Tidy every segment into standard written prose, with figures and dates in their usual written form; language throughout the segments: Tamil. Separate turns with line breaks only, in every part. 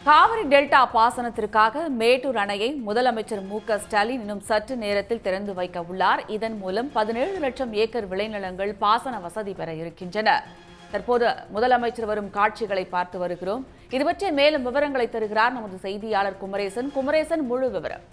காவிரி டெல்டா பாசனத்திற்காக மேட்டூர் அணையை முதலமைச்சர் ஸ்டாலின் இன்னும் சற்று நேரத்தில் திறந்து வைக்க உள்ளார். இதன் மூலம் 17 லட்சம் ஏக்கர் விளைநிலங்கள் பாசன வசதி பெற இருக்கின்றன. தற்போது முதலமைச்சர் வரும் காட்சிகளை பார்த்து வருகிறோம். இது பற்றிய மேலும் விவரங்களை தருகிறார் நமது செய்தியாளர் குமரேசன். முழு விவரம்.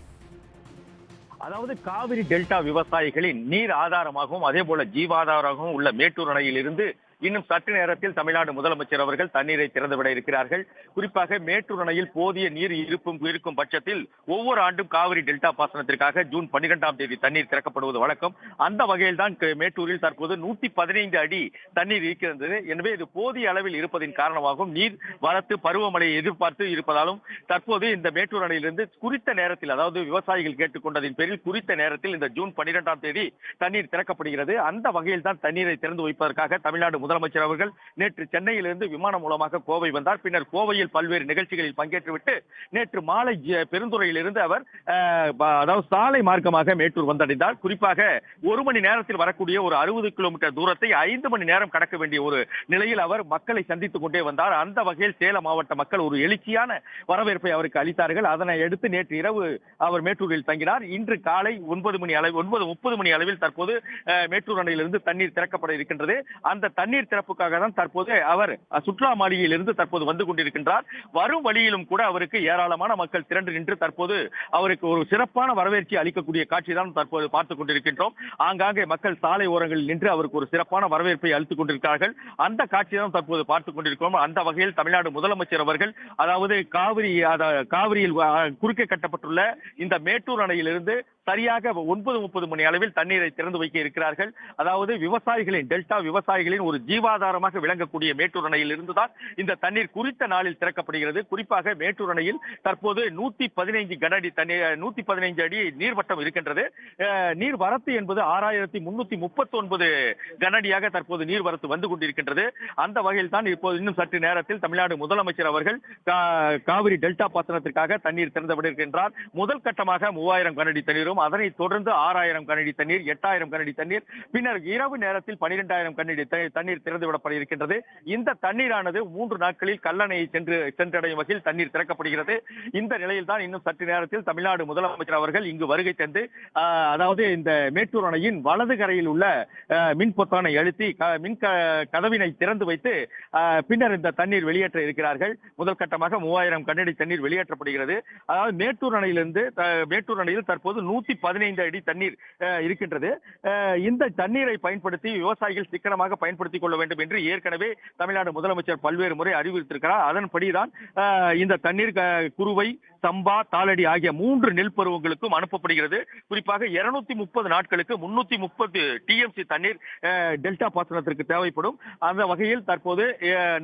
அதாவது காவிரி டெல்டா விவசாயிகளின் நீர் ஆதாரமாகவும் அதே போல ஜீவாதாரமாகவும் உள்ள மேட்டூர் அணையிலிருந்து இன்னும் சற்று நேரத்தில் தமிழ்நாடு முதலமைச்சர் அவர்கள் தண்ணீரை திறந்துவிட இருக்கிறார்கள். குறிப்பாக மேட்டூர் அணையில் போதிய நீர் இருக்கும் பட்சத்தில் ஒவ்வொரு ஆண்டும் காவிரி டெல்டா பாசனத்திற்காக ஜூன் 12ஆம் தேதி தண்ணீர் திறக்கப்படுவது வழக்கம். அந்த வகையில் தான் மேட்டூரில் தற்போது 115 அடி தண்ணீர் இருக்கிறது. எனவே இது போதிய அளவில் இருப்பதின் காரணமாகவும் நீர் வரத்து பருவமழையை எதிர்பார்த்து இருப்பதாலும் தற்போது இந்த மேட்டூர் அணையிலிருந்து குறித்த நேரத்தில், அதாவது விவசாயிகள் கேட்டுக்கொண்டதின் பேரில் குறித்த நேரத்தில் இந்த ஜூன் 12ஆம் தேதி தண்ணீர் திறக்கப்படுகிறது. அந்த வகையில் தான் தண்ணீரை திறந்து வைப்பதற்காக தமிழ்நாடு முதலமைச்சர் அவர்கள் நேற்று சென்னையிலிருந்து விமானம் மூலமாக கோவை வந்தார். பின்னர் கோவையில் பல்வேறு நிகழ்ச்சிகளில் பங்கேற்றுவிட்டு நேற்று மாலை பெருந்துறையிலிருந்து அவர் அதாவது சாலை மார்க்கமாக மேட்டூர் வந்தடைந்தார். குறிப்பாக 1 மணி நேரத்தில் வரக்கூடிய ஒரு 60 கிலோமீட்டர் தூரத்தை 5 மணி நேரம் கடக்க வேண்டிய ஒரு நிலையில் அவர் மக்களை சந்தித்துக் கொண்டே வந்தார். அந்த வகையில் சேலம் மாவட்ட மக்கள் ஒரு எழுச்சியான வரவேற்பை அவருக்கு அளித்தார்கள். அதனை அடுத்து நேற்று இரவு அவர் மேட்டூரில் தங்கினார். இன்று காலை 9:30 மணி அளவில் தற்போது மேட்டூர் அணையிலிருந்து தண்ணீர் திறக்கப்பட இருக்கின்றது. அந்த தண்ணீர் திறப்புக்காக தான் தற்போது அவர் சுற்றுலா மாளிகையில் இருந்து தற்போது வந்து கொண்டிருக்கின்றார். வரும் வழியிலும் கூட அவருக்கு ஏராளமான மக்கள் திரண்டு நின்று தற்போது அவருக்கு ஒரு சிறப்பான வரவேற்பை அளிக்கக்கூடிய காட்சி தான் தற்போது பார்த்துக் கொண்டிருக்கின்றோம். ஆங்காங்கே மக்கள் சாலை ஓரங்களில் நின்று அவருக்கு ஒரு சிறப்பான வரவேற்பை அளித்துக் கொண்டிருக்கிறார்கள். அந்த காட்சி தான் தற்போது பார்த்துக் கொண்டிருக்கிறோம். அந்த வகையில் தமிழ்நாடு முதலமைச்சர் அவர்கள் அதாவது காவிரியில் குறுக்கே கட்டப்பட்டுள்ள இந்த மேட்டூர் அணையிலிருந்து சரியாக 9:30 மணி அளவில் தண்ணீரை திறந்து வைக்க இருக்கிறார்கள். அதாவது டெல்டா விவசாயிகளின் ஒரு ஜீவாதாரமாக விளங்கக்கூடிய மேட்டூர் அணையில் இருந்துதான் இந்த தண்ணீர் குறித்த நாளில் திறக்கப்படுகிறது. குறிப்பாக மேட்டூர் அணையில் தற்போது 115 அடி நீர்வட்டம் இருக்கின்றது. நீர் வரத்து என்பது 6339 கனஅடியாக தற்போது நீர்வரத்து வந்து கொண்டிருக்கின்றது. அந்த வகையில் தான் இப்போது இன்னும் சற்று நேரத்தில் தமிழ்நாடு முதலமைச்சர் அவர்கள் காவிரி டெல்டா பாசனத்திற்காக தண்ணீர் திறந்துவிட இருக்கின்றார். முதல் கட்டமாக 3000 கனஅடி தண்ணீரும், அதனைத் தொடர்ந்து 6000 கனஅடி தண்ணீர், 8000 கனஅடி தண்ணீர், பின்னர் இரவு நேரத்தில் 12000 கனஅடி தண்ணீர் திறந்துவிடப்பட இருக்கின்றது. இந்த தண்ணீரானது 3 நாட்களில் கல்லணையை சென்றடையும் வகையில் தண்ணீர் திறக்கப்படுகிறது. இந்த நிலையில் தான் இன்னும் சற்று நேரத்தில் தமிழ்நாடு முதலமைச்சர் அவர்கள் இங்கு வருகை தந்து அதாவது இந்த மேட்டூர் அணையின் வலது கரையில் உள்ள மின் பொத்தானை அழுத்தி மின் கதவினை திறந்து வைத்து பின்னர் இந்த தண்ணீர் வெளியேற்ற இருக்கிறார்கள். முதல் கட்டமாக 3000 கனஅடி தண்ணீர் வெளியேற்றப்படுகிறது. அதாவது மேட்டூர் அணையில் தற்போது 115 அடி தண்ணீர் இருக்கின்றது. இந்த தண்ணீரை பயன்படுத்தி விவசாயிகள் சிக்கனமாக பயன்படுத்திக் கொள்ள வேண்டும் என்று ஏற்கனவே தமிழ்நாடு முதலமைச்சர் பல்வேறு முறை அறிவித்திருக்கிறார். அதன்படிதான் இந்த தண்ணீர் குறுவை, சம்பா, தாளடி ஆகிய 3 நெல் பருவங்களுக்கும் அனுப்பப்படுகிறது. குறிப்பாக 230 நாட்களுக்கு 330 டிஎம்சி தண்ணீர் டெல்டா பாசனத்திற்கு தேவைப்படும். அந்த வகையில் தற்போது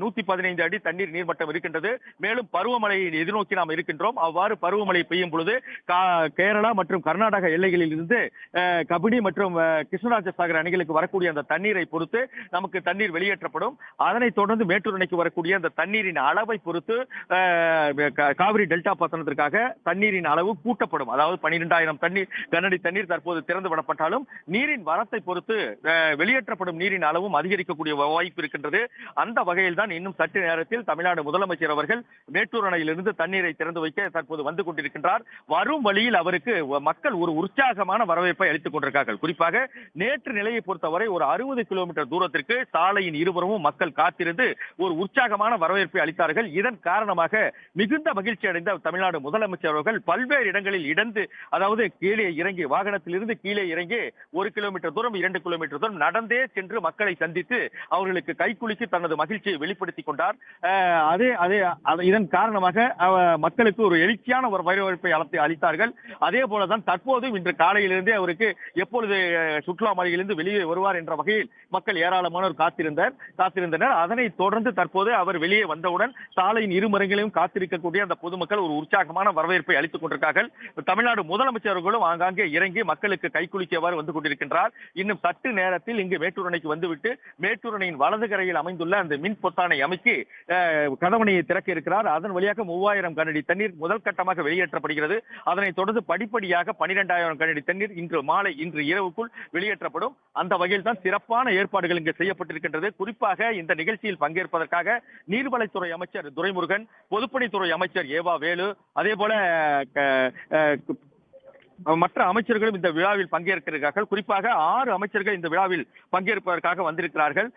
115 அடி தண்ணீர் நீர்மட்டம் இருக்கின்றது. மேலும் பருவமழையை எதிர்நோக்கி நாம் இருக்கின்றோம். அவ்வாறு பருவமழை பெய்யும் பொழுது கேரளா மற்றும் கர்நாடக எல்லைகளில் இருந்து கபினி மற்றும் கிருஷ்ணராஜசாகர் அணைகளுக்கு வரக்கூடிய அந்த தண்ணீரை பொறுத்து நமக்கு தண்ணீர் வெளியேற்றப்படும். அதனைத் தொடர்ந்து மேட்டூர் அணைக்கு வரக்கூடிய அந்த தண்ணீரின் அளவை பொறுத்து காவிரி டெல்டா பாசனத்திற்காக தண்ணீரின் அளவு கூட்டப்படும். அதாவது 12000 கனஅடி தண்ணீர் தற்போது திறந்து விடப்பட்டாலும் நீரின் வரத்தை பொறுத்து வெளியேற்றப்படும் நீரின் அளவும் அதிகரிக்கக்கூடிய வாய்ப்பு இருக்கின்றது. அந்த வகையில் தான் இன்னும் சற்று நேரத்தில் தமிழ்நாடு முதலமைச்சர் அவர்கள் மேட்டூர் அணையிலிருந்து தண்ணீரை திறந்து வைக்க தற்போது வந்து கொண்டிருக்கின்றார். வரும் வழியில் அவருக்கு மக்கள் ஒரு உற்சாகமான வரவேற்பை அளித்துக் கொண்டிருக்கிறார்கள். குறிப்பாக நேற்று நிலையை பொறுத்தவரை ஒரு 60 கிலோமீட்டர் தூரத்திற்கு சாலையின் இருபுறமும் மக்கள் காத்திருந்து ஒரு உற்சாகமான வரவேற்பை அளித்தார்கள். இதன் காரணமாக மிகுந்த மகிழ்ச்சி அடைந்த தமிழ்நாடு முதலமைச்சர் அவர்கள் பல்வேறு இடங்களில் அதாவது கீழே இறங்கி, வாகனத்திலிருந்து கீழே இறங்கி 1 கிலோமீட்டர் தூரம் 2 கிலோமீட்டர் தூரம் நடந்தே சென்று மக்களை சந்தித்து அவர்களுக்கு கைக்குலுக்கி தனது மகிழ்ச்சியை வெளிப்படுத்திக் கொண்டார். இதன் காரணமாக மக்களுக்கு ஒரு எழுச்சியான ஒரு வரவேற்பை அளித்தார்கள். அதே போலதான் தற்போது இன்று காலையிலிருந்தே அவருக்கு எப்பொழுது சுற்றுலா மாளிகையிலிருந்து வெளியே வருவார் என்ற வகையில் மக்கள் ஏராளமானோர் காத்திருந்தனர். அதனைத் தொடர்ந்து தற்போது அவர் வெளியே வந்தவுடன் சாலையின் இருமரங்களையும் காத்திருக்கக்கூடிய அந்த பொதுமக்கள் ஒரு உற்சாக உற்சாகமான வரவேற்பை அளித்துக் கொண்டிருக்கிறார்கள். தமிழ்நாடு முதலமைச்சர்களும் ஆங்காங்கே இறங்கி மக்களுக்கு கைக்குலுக்கியவாறு வந்து கொண்டிருக்கின்றார். இன்னும் சற்று நேரத்தில் இங்கு மேட்டூர் அணைக்கு வந்துவிட்டு மேட்டூர் அணையின் வலது கரையில் அமைந்துள்ள அந்த மின் பொத்தானை அமைக்கி கதவணையை திறக்க இருக்கிறார். அதன் வழியாக 3000 கனஅடி தண்ணீர் முதல் கட்டமாக வெளியேற்றப்படுகிறது. அதனைத் தொடர்ந்து படிப்படியாக 12,000 கனஅடி தண்ணீர் இன்று இரவுக்குள் வெளியேற்றப்படும். அந்த வகையில் தான் சிறப்பான ஏற்பாடுகள் இங்கு செய்யப்பட்டிருக்கின்றது. குறிப்பாக இந்த நிகழ்ச்சியில் பங்கேற்பதற்காக நீர்வளத்துறை அமைச்சர் துரைமுருகன், பொதுப்பணித்துறை அமைச்சர் ஏவா வேலு, அதே போல மற்ற அமைச்சர்களும் இந்த விழாவில் பங்கேற்கிறார்கள். குறிப்பாக 6 அமைச்சர்கள் இந்த விழாவில் பங்கேற்பதற்காக வந்திருக்கிறார்கள்.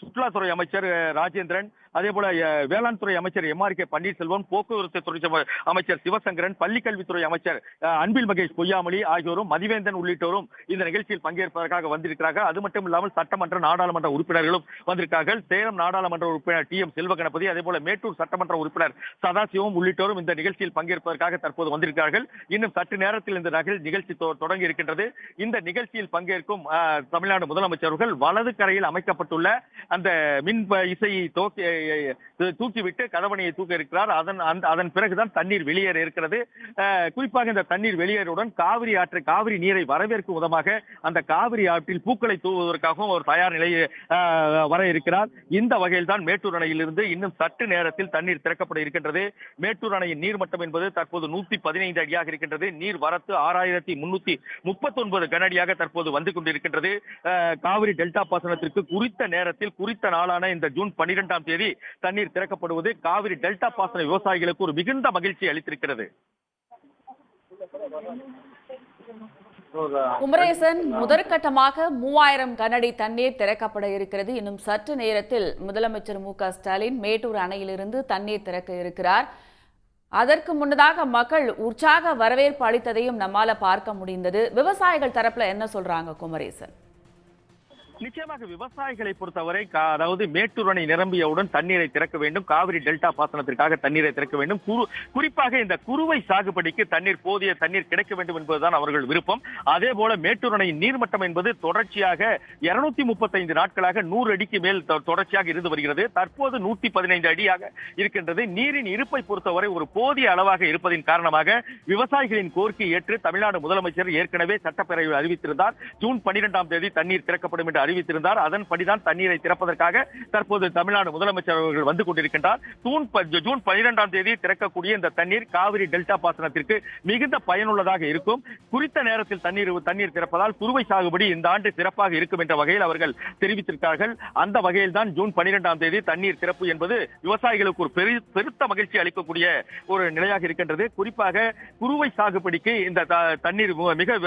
சுற்றுலாத்துறை அமைச்சர் ராஜேந்திரன், அதே போல வேளாண் துறை அமைச்சர் MRK பன்னீர்செல்வம், போக்குவரத்து துறை அமைச்சர் சிவசங்கரன், பள்ளிக்கல்வித்துறை அமைச்சர் அன்பில் மகேஷ் பொய்யாமொழி ஆகியோரும், மதிவேந்தன் உள்ளிட்டோரும் இந்த நிகழ்ச்சியில் பங்கேற்பதற்காக வந்திருக்கிறார்கள். அது மட்டும் இல்லாமல் சட்டமன்ற நாடாளுமன்ற உறுப்பினர்களும் வந்திருக்கிறார்கள். சேலம் நாடாளுமன்ற உறுப்பினர் TM செல்வகணபதி, அதே போல மேட்டூர் சட்டமன்ற உறுப்பினர் சதாசிவம் உள்ளிட்டோரும் இந்த நிகழ்ச்சியில் பங்கேற்பதற்காக தற்போது வந்திருக்கிறார்கள். இன்னும் சற்று நேரத்தில் இந்த நிகழ்ச்சி தொடங்கி இருக்கின்றது. இந்த நிகழ்ச்சியில் பங்கேற்கும் தமிழ்நாடு முதலமைச்சர்கள் வலது கரையில் அமைக்கப்பட்டுள்ள அந்த மின் இசையை தூக்கிவிட்டு கதவணையை தூக்க இருக்கிறார். அதன் பிறகுதான் தண்ணீர் வெளியேற இருக்கிறது. குறிப்பாக இந்த தண்ணீர் வெளியேறுடன் காவிரி நீரை வரவேற்கும் விதமாக அந்த காவிரி ஆற்றில் பூக்களை தூவுவதற்காகவும் ஒரு தயார் நிலையை வர இருக்கிறார். இந்த வகையில் தான் மேட்டூர் அணையிலிருந்து இன்னும் சற்று நேரத்தில் தண்ணீர் திறக்கப்பட இருக்கின்றது. மேட்டூர் அணையின் நீர்மட்டம் என்பது தற்போது 115 அடியாக இருக்கின்றது. நீர் வரத்து 6339 கனஅடியாக தற்போது வந்து கொண்டிருக்கின்றது. காவிரி டெல்டா பாசனத்திற்கு குறித்த நேரத்தில் குறித்த நாளான இந்த ஜூன் 12ஆம் தேதி தண்ணீர் திறக்கப்படுவது காவிரி டெல்டா பாசன விவசாயிகளுக்கு ஒரு மிகுந்த மகிழ்ச்சி அளித்திருக்கிறது.
குமரேசன், முதற்கட்டமாக 3000 கனஅடி தண்ணீர் திறக்கப்பட இருக்கிறது. இன்னும் சற்று நேரத்தில் முதலமைச்சர் மு.க.ஸ்டாலின் மேட்டூர் அணையிலிருந்து தண்ணீர் திறக்க இருக்கிறார். அதற்கு முன்னதாக மக்கள் உற்சாக வரவேற்பு அளித்ததையும் நம்மால பார்க்க முடிந்தது. விவசாயிகள் தரப்புல என்ன சொல்றாங்க குமரேசன்?
நிச்சயமாக விவசாயிகளை பொறுத்தவரை அதாவது மேட்டூர் அணை நிரம்பியவுடன் தண்ணீரை திறக்க வேண்டும், காவிரி டெல்டா பாசனத்திற்காக தண்ணீரை திறக்க வேண்டும். குறிப்பாக இந்த குறுவை சாகுபடிக்கு போதிய தண்ணீர் கிடைக்க வேண்டும் என்பதுதான் அவர்கள் விருப்பம். அதே போல மேட்டூர் அணையின் நீர்மட்டம் என்பது தொடர்ச்சியாக 235 நாட்களாக 100 அடிக்கு மேல் தொடர்ச்சியாக இருந்து வருகிறது. தற்போது 115 அடியாக இருக்கின்றது. நீரின் இருப்பை பொறுத்தவரை ஒரு போதிய அளவாக இருப்பதின் காரணமாக விவசாயிகளின் கோரிக்கை ஏற்று தமிழ்நாடு முதலமைச்சர் ஏற்கனவே சட்டப்பேரவையில் அறிவித்திருந்தார். ஜூன் 12ஆம் தேதி தண்ணீர் திறக்கப்படும் என்று அறிவித்திருந்தார். அதன்படிதான் தண்ணீரை திறப்பதற்காக தற்போது தமிழ்நாடு முதலமைச்சர் அவர்கள் வந்து கொண்டிருக்கின்றார். ஜூன் 12ஆம் தேதி திறக்கக்கூடிய இந்த தண்ணீர் காவிரி டெல்டா பாசனத்திற்கு மிகுந்த பயனுள்ளதாக இருக்கும். குறித்த நேரத்தில் தண்ணீர் திறப்பதால் குறுவை சாகுபடி இந்த ஆண்டு சிறப்பாக இருக்கும் என்ற வகையில் அவர்கள் தெரிவித்திருக்கிறார்கள். அந்த வகையில் தான் ஜூன் 12ஆம் தேதி தண்ணீர் திறப்பு என்பது விவசாயிகளுக்கு ஒரு பெருத்த மகிழ்ச்சி அளிக்கக்கூடிய ஒரு நிலையாக இருக்கின்றது. குறிப்பாக குறுவை சாகுபடிக்கு இந்த தண்ணீர் மிக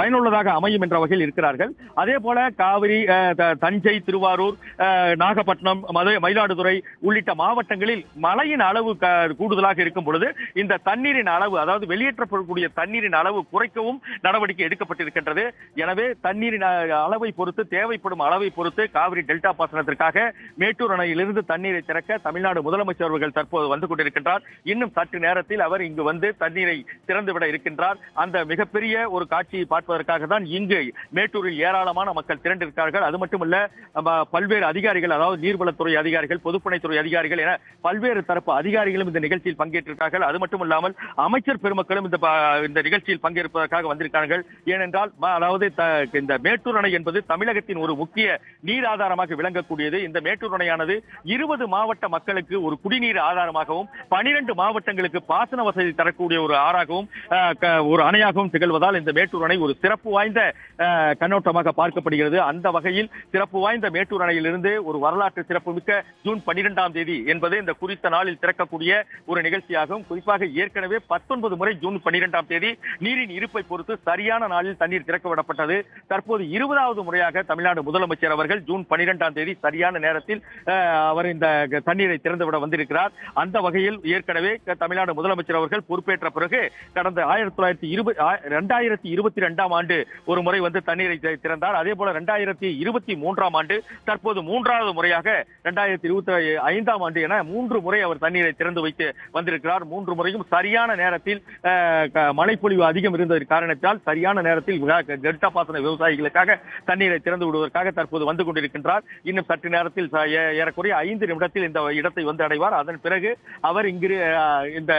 பயனுள்ளதாக அமையும் என்ற வகையில் இருக்கிறார்கள். அதே போல காவிரி, தஞ்சை, திருவாரூர், நாகப்பட்டினம், மயிலாடுதுறை உள்ளிட்ட மாவட்டங்களில் மழையின் அளவு கூடுதலாக இருக்கும் பொழுது இந்த தண்ணீரின் அளவு, அதாவது வெளியேற்றப்படக்கூடிய தண்ணீரின் அளவு குறைக்கவும் நடவடிக்கை எடுக்கப்பட்டிருக்கின்றது. எனவே தண்ணீரின் அளவை பொறுத்து, தேவைப்படும் அளவை பொறுத்து காவிரி டெல்டா பாசனத்திற்காக மேட்டூர் அணையிலிருந்து தண்ணீரை திறக்க தமிழ்நாடு முதலமைச்சர் அவர்கள் தற்போது வந்து கொண்டிருக்கின்றார். இன்னும் சற்று நேரத்தில் அவர் இங்கு வந்து தண்ணீரை திறந்துவிட இருக்கின்றார். அந்த மிகப்பெரிய ஒரு காட்சியை பார்ப்பதற்காக தான் இங்கு மேட்டூரில் ஏராளமான மக்கள் திரண்டிருக்கிறார்கள். அது மட்டுமல்ல, பல்வேறு அதிகாரிகள், அதாவது நீர்வளத்துறை அதிகாரிகள், பொதுப்பணித்துறை அதிகாரிகள் என பல்வேறு தரப்பு அதிகாரிகளும் இந்த நிகழ்ச்சியில் பங்கேற்றிருக்கிறார்கள். அது மட்டுமல்லாமல் அமைச்சர் பெருமக்களும் இந்த நிகழ்ச்சியில் பங்கேற்பதற்காக வந்திருக்கிறார்கள். ஏனென்றால் அதாவது இந்த மேட்டூர் அணை என்பது தமிழகத்தின் ஒரு முக்கிய நீர் ஆதாரமாக விளங்கக்கூடியது. இந்த மேட்டூர் அணையானது 20 மாவட்ட மக்களுக்கு ஒரு குடிநீர் ஆதாரமாகவும் 12 மாவட்டங்களுக்கு பாசன வசதி தரக்கூடிய ஒரு ஆறாகவும் ஒரு அணையாகவும் திகழ்வதால் இந்த மேட்டூர் அணை ஒரு சிறப்பு வாய்ந்த கண்ணோட்டமாக பார்க்கப்படுகிறது. அந்த வகையில் சிறப்பு வாய்ந்த மேட்டூர் அணையிலிருந்து ஒரு வரலாற்று சிறப்புமிக்க ஜூன் 12ஆம் தேதி என்பது இந்த குறித்த நாளில் திறக்கக்கூடிய ஒரு நிகழ்ச்சியாகும். குறிப்பாக ஏற்கனவே 19 முறை ஜூன் 12ஆம் தேதி நீரின் இருப்பை பொறுத்து சரியான நாளில் தண்ணீர் திறக்கவிடப்பட்டது. தற்போது 20வது முறையாக தமிழ்நாடு முதலமைச்சர் அவர்கள் ஜூன் 12ஆம் தேதி சரியான நேரத்தில் அவர் இந்த தண்ணீரை திறந்துவிட வந்திருக்கிறார். அந்த வகையில் ஏற்கனவே தமிழ்நாடு முதலமைச்சர் அவர்கள் பொறுப்பேற்ற பிறகு கடந்த 2022ஆம் ஆண்டு ஒரு முறை வந்து தண்ணீரை திறந்தார். அதே போல போல 2023ஆம் ஆண்டு, தற்போது 3வது முறையாக 2025ஆம் ஆண்டு என 3 முறை அவர் தண்ணீரை திறந்து வைத்து வந்திருக்கிறார். 3 முறையும் சரியான நேரத்தில் மழைப்பொழிவு அதிகம் இருந்ததன் காரணத்தால் சரியான நேரத்தில் டெல்டா பாசன விவசாயிகளுக்காக தண்ணீரை திறந்து விடுவதற்காக தற்போது வந்து கொண்டிருக்கின்றார். இன்னும் சற்று நேரத்தில் ஏறக்குறைய 5 நிமிடத்தில் இந்த இடத்தை வந்து அடைவார். அதன் பிறகு அவர் இங்கு இந்த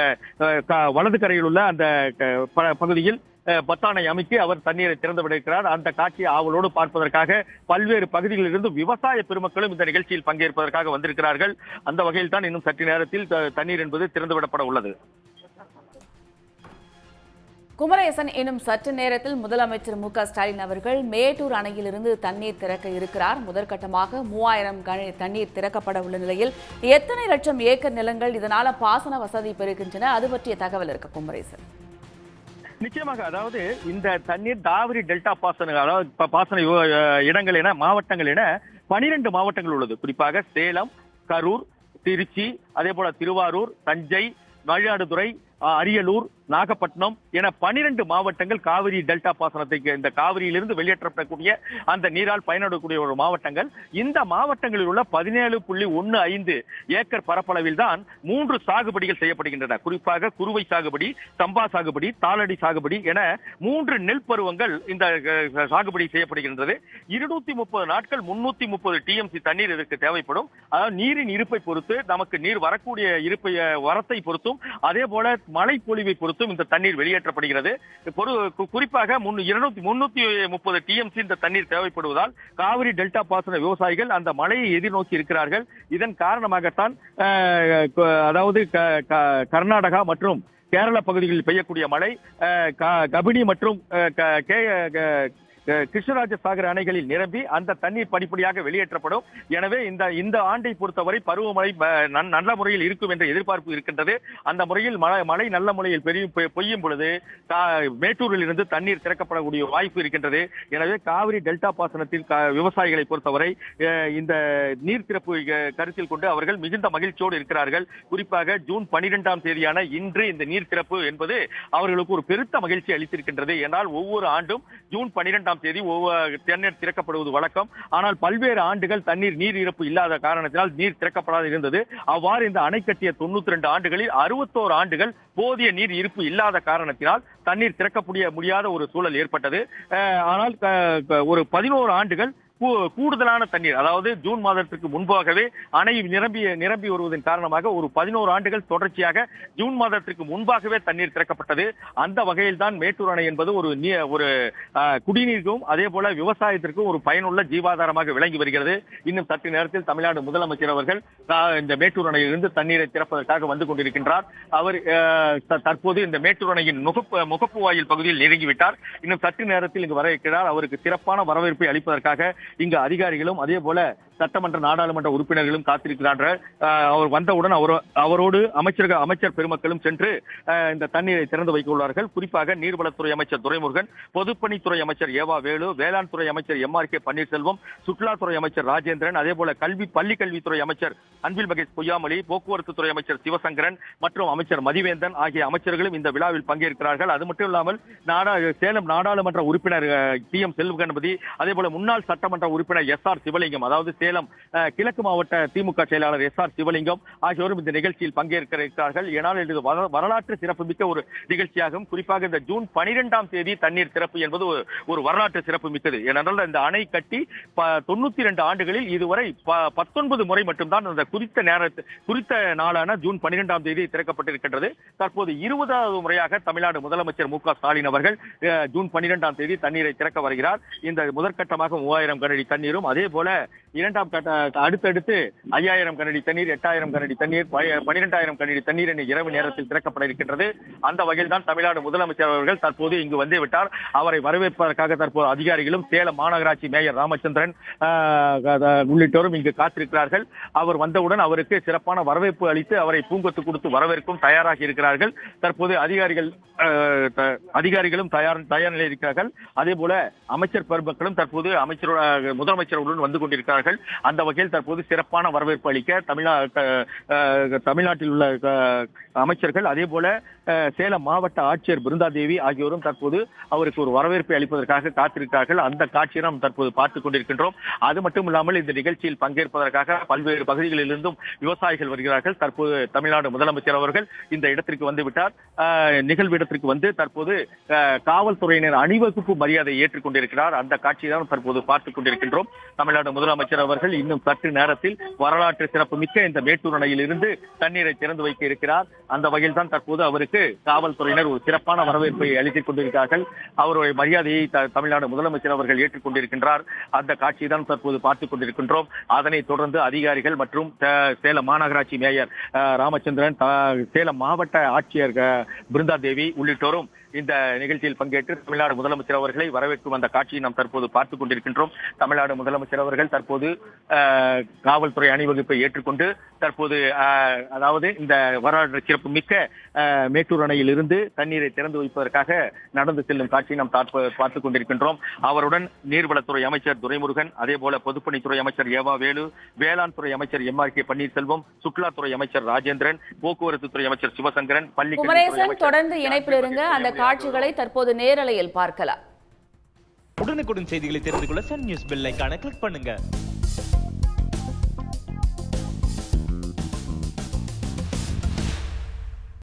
வலது கரையில் உள்ள அந்த பகுதியில் பத்தானை அமைத்து அவர் தண்ணீரை திறந்து விடுகிறார். அந்த காட்சியை ஆவலோடு பார்ப்பதற்காக பல்வேறு பகுதிகளில் இருந்து விவசாய பெருமக்களும் இந்த நிகழ்ச்சியில் பங்கேற்பதற்காக வந்திருக்கிறார்கள். அந்த வகையில் தான் இன்னும் சற்று நேரத்தில் தண்ணீர் என்பது திறந்துவிடப்பட உள்ளது.
குமரேசன், இன்னும் சற்று நேரத்தில் முதலமைச்சர் மு.க.ஸ்டாலின் அவர்கள் மேட்டூர் அணையிலிருந்து தண்ணீர் திறக்க இருக்கிறார். முதற்கட்டமாக 3000 கன தண்ணீர் திறக்கப்பட உள்ள நிலையில் எத்தனை லட்சம் ஏக்கர் நிலங்கள் இதனால பாசன வசதி பெறுகின்றன? அது பற்றிய தகவல் இருக்கு குமரேசன்.
நிச்சயமாக, அதாவது இந்த தண்ணீர் காவிரி டெல்டா பாசன, அதாவது பாசன இடங்கள் என மாவட்டங்கள் என 12 மாவட்டங்கள் உள்ளது. குறிப்பாக சேலம், கரூர், திருச்சி, அதே போல திருவாரூர், தஞ்சை, மயிலாடுதுறை, அரியலூர், நாகப்பட்டினம் என 12 மாவட்டங்கள் காவிரி டெல்டா பாசனத்தை, இந்த காவிரியிலிருந்து வெளியேற்றப்படக்கூடிய அந்த நீரால் பயனடக்கூடிய ஒரு மாவட்டங்கள். இந்த மாவட்டங்களில் உள்ள 17.15 ஏக்கர் பரப்பளவில் தான் 3 சாகுபடிகள் செய்யப்படுகின்றன. குறிப்பாக குறுவை சாகுபடி, சம்பா சாகுபடி, தாளடி சாகுபடி என 3 நெல் பருவங்கள் இந்த சாகுபடி செய்யப்படுகின்றது. 230 நாட்கள் 330 டிஎம்சி தண்ணீர் இதற்கு தேவைப்படும். அதாவது நீரின் இருப்பை பொறுத்து, நமக்கு நீர் வரக்கூடிய இருப்பை வரத்தை பொறுத்தும், அதே போல மழை பொழிவை பொறுத்தும் இந்த தண்ணீர் வெளியேற்றப்படுகிறது. குறிப்பாக 330 டிஎம்சி இந்த தண்ணீர் தேவைப்படுவதால் காவிரி டெல்டா பாசன விவசாயிகள் அந்த மழையை எதிர்நோக்கி இருக்கிறார்கள். இதன் காரணமாகத்தான் அதாவது கர்நாடகா மற்றும் கேரள பகுதிகளில் பெய்யக்கூடிய மழை, கபினி மற்றும் கிருஷ்ணராஜ சாகர் அணைகளில் நிரம்பி அந்த தண்ணீர் படிப்படியாக வெளியேற்றப்படும். எனவே இந்த ஆண்டை பொறுத்தவரை பருவமழை நல்ல முறையில் இருக்கும் என்ற எதிர்பார்ப்பு இருக்கின்றது. அந்த முறையில் மழை நல்ல முறையில் பெய்யும் பொழுது மேட்டூரில் இருந்து தண்ணீர் திறக்கப்படக்கூடிய வாய்ப்பு இருக்கின்றது. எனவே காவிரி டெல்டா பாசனத்தில் விவசாயிகளை பொறுத்தவரை இந்த நீர் திறப்பு கருத்தில் கொண்டு அவர்கள் மிகுந்த மகிழ்ச்சியோடு இருக்கிறார்கள். குறிப்பாக ஜூன் 12ஆம் தேதியான இன்று இந்த நீர் திறப்பு என்பது அவர்களுக்கு ஒரு பெருத்த மகிழ்ச்சி அளித்திருக்கின்றது. ஏனால் ஒவ்வொரு ஆண்டும் ஜூன் 12ஆம் தேதி தண்ணீர் திறக்கப்படுவது வழக்கம். ஆனால் பல்வேறு ஆண்டுகள் நீர் இருப்பு இல்லாத காரணத்தினால் நீர் திறக்கப்படாது இருந்தது. அவ்வாறு இந்த அணை கட்டிய 92 ஆண்டுகளில் 61 ஆண்டுகள் போதிய நீர் இருப்பு இல்லாத காரணத்தினால் தண்ணீர் திறக்க முடியாத ஒரு சூழல் ஏற்பட்டது. ஆனால் ஒரு 11 ஆண்டுகள் கூடுதலான தண்ணீர், அதாவது ஜூன் மாதத்திற்கு முன்பாகவே அணை நிரம்பி வருவதன் காரணமாக ஒரு 11 ஆண்டுகள் தொடர்ச்சியாக ஜூன் மாதத்திற்கு முன்பாகவே தண்ணீர் திறக்கப்பட்டது. அந்த வகையில் தான் மேட்டூர் அணை என்பது ஒரு குடிநீருக்கும் அதே போல விவசாயத்திற்கும் ஒரு பயனுள்ள ஜீவாதாரமாக விளங்கி வருகிறது. இன்னும் சற்று நேரத்தில் தமிழ்நாடு முதலமைச்சர் அவர்கள் இந்த மேட்டூர் அணையிலிருந்து தண்ணீரை திறப்பதற்காக வந்து கொண்டிருக்கின்றார். அவர் தற்போது இந்த மேட்டூர் அணையின் முகப்பு வாயில் பகுதியில் நெருங்கிவிட்டார். இன்னும் சற்று நேரத்தில் இங்கு வர இருக்கிறார். அவருக்கு சிறப்பான வரவேற்பை அளிப்பதற்காக இங்கு அதிகாரிகளும் அதே போல சட்டமன்ற நாடாளுமன்ற உறுப்பினர்களும் காத்திருக்கிறார்கள். அவர் வந்தவுடன் அவரோடு அமைச்சர் பெருமக்களும் சென்று இந்த தண்ணீரை திறந்து வைக்க உள்ளார்கள். குறிப்பாக நீர்வளத்துறை அமைச்சர் துரைமுருகன், பொதுப்பணித்துறை அமைச்சர் ஏவா வேலு, வேளாண் துறை அமைச்சர் எம்.ஆர்.கே. பன்னீர்செல்வம், சுற்றுலாத்துறை அமைச்சர் ராஜேந்திரன், அதே போல பள்ளி கல்வித்துறை அமைச்சர் அன்பில் மகேஷ் பொய்யாமொழி, போக்குவரத்து துறை அமைச்சர் சிவசங்கரன் மற்றும் அமைச்சர் மதிவேந்தன் ஆகிய அமைச்சர்களும் இந்த விழாவில் பங்கேற்கிறார்கள். அது மட்டும் இல்லாமல் சேலம் நாடாளுமன்ற உறுப்பினர் டி.எம். செல்வகணபதி, அதே போல முன்னாள் சட்டமன்ற உறுப்பினர் எஸ்.ஆர். சிவலிங்கம், அதாவது சேலம் கிழக்கு மாவட்ட திமுக செயலாளர் எஸ்.ஆர். சிவலிங்கம் ஆகியோரும் இந்த நிகழ்ச்சியில் பங்கேற்க இருக்கிறார்கள். ஏனால் இது வரலாற்று சிறப்புமிக்க ஒரு நிகழ்ச்சியாகும். குறிப்பாக இந்த ஜூன் 12ஆம் தேதி தண்ணீர் திறப்பு என்பது ஒரு வரலாற்று சிறப்பு மிக்கது. ஏனென்றால் இந்த அணை கட்டி 92 ஆண்டுகளில் இதுவரை 19 முறை மட்டும்தான் அந்த குறித்த நாளான ஜூன் 12ஆம் தேதி திறக்கப்பட்டிருக்கின்றது. தற்போது 20வது முறையாக தமிழ்நாடு முதலமைச்சர் மு.க.ஸ்டாலின் அவர்கள் ஜூன் 12ஆம் தேதி தண்ணீரை திறக்க வருகிறார். இந்த முதற்கட்டமாக 3000 கனஅடி தண்ணீரும், அதே போல இரண்டாம் கட்ட அடுத்தடுத்து 5000 கனஅடி தண்ணீர், 8000 கனஅடி தண்ணீர், 12000 கனஅடி தண்ணீர் என இரவு நேரத்தில் திறக்கப்பட இருக்கின்றது. அந்த வகையில் தான் தமிழ்நாடு முதலமைச்சர் அவர்கள் தற்போது இங்கு வந்து விட்டார். அவரை வரவேற்பதற்காக தற்போது அதிகாரிகளும் சேலம் மாநகராட்சி மேயர் ராமச்சந்திரன் உள்ளிட்டோரும் இங்கு காத்திருக்கிறார்கள். அவர் வந்தவுடன் அவருக்கு சிறப்பான வரவேற்பு அளித்து அவரை பூங்கொத்து கொடுத்து வரவேற்கும் தயாராகி இருக்கிறார்கள். தற்போது அதிகாரிகளும் தயார் நிலையில் இருக்கிறார்கள். அதே போல அமைச்சர் பெருமக்களும் தற்போது முதலமைச்சருடன் வந்து கொண்டிருக்கிறார்கள். அந்த வகையில் தற்போது சிறப்பான வரவேற்பு அளிக்க தமிழ்நாட்டில் உள்ள அமைச்சர்கள், அதே போல சேலம் மாவட்ட ஆட்சியர் பிருந்தாதேவி ஆகியோரும் தற்போது அவருக்கு ஒரு வரவேற்பை அளிப்பதற்காக காத்திருக்கிறார்கள். அந்த காட்சியை நாம் தற்போது பார்த்துக் கொண்டிருக்கின்றோம். அது மட்டும் இல்லாமல் இந்த நிகழ்ச்சியில் பங்கேற்பதற்காக பல்வேறு பகுதிகளிலிருந்தும் விவசாயிகள் வருகிறார்கள். தற்போது தமிழ்நாடு முதலமைச்சர் அவர்கள் இந்த இடத்திற்கு வந்துவிட்டார். நிகழ்விடத்திற்கு வந்து தற்போது காவல்துறையினர் அணிவகுப்பு மரியாதை ஏற்றுக் கொண்டிருக்கிறார். அந்த காட்சியை தான் தற்போது பார்த்துக் கொண்டிருக்கின்றோம். தமிழ்நாடு முதலமைச்சர் அவர்கள் இன்னும் சற்று நேரத்தில் வரலாற்று சிறப்பு மிக்க இந்த மேட்டூர் அணையில் இருந்து தண்ணீரை திறந்து வைக்க இருக்கிறார். அந்த வகையில் தான் தற்போது அவருக்கு காவல்துறையினர் ஒரு சிறப்பான வரவேற்பை அளித்துக் கொண்டிருக்கிறார்கள். அவருடைய மரியாதையை தமிழ்நாடு முதலமைச்சர் அவர்கள் ஏற்றுக் கொண்டிருக்கின்றார். அந்த காட்சியை தான் தற்போது பார்த்துக் கொண்டிருக்கின்றோம். அதனைத் தொடர்ந்து அதிகாரிகள் மற்றும் சேலம் மாநகராட்சி மேயர் ராமச்சந்திரன், சேலம் மாவட்ட ஆட்சியர் பிருந்தாதேவி உள்ளிட்டோரும் இந்த நிகழ்ச்சியில் பங்கேற்று தமிழ்நாடு முதலமைச்சர் அவர்களை வரவேற்கும் அந்த காட்சியை நாம் தற்போது பார்த்துக் கொண்டிருக்கின்றோம். தமிழ்நாடு முதலமைச்சர் அவர்கள் தற்போது காவல்துறை அணிவகுப்பை ஏற்றுக்கொண்டு தற்போது அதாவது இந்த வரலாற்று சிறப்பு மிக்க மேட்டூர் அணையில் இருந்து தண்ணீரை திறந்து வைப்பதற்காக நடந்து செல்லும் காட்சியை நாம் பார்த்துக் கொண்டிருக்கின்றோம். அவருடன் நீர்வளத்துறை அமைச்சர் துரைமுருகன், அதே போல பொதுப்பணித்துறை அமைச்சர் ஏவா வேலு, வேளாண் துறை அமைச்சர் MRK பன்னீர்செல்வம், சுற்றுலாத்துறை அமைச்சர் ராஜேந்திரன், போக்குவரத்து துறை அமைச்சர் சிவசங்கரன்,
பள்ளி தொடர்ந்து இணைப்பில் இருங்க. அந்த காட்சிகளை தற்போது நேரலையில் பார்க்கலாம்.
உடனுக்குடன் செய்திகளை தெரிந்து கொள்ள சன் நியூஸ் பெல் ஐகானை கிளிக் பண்ணுங்க.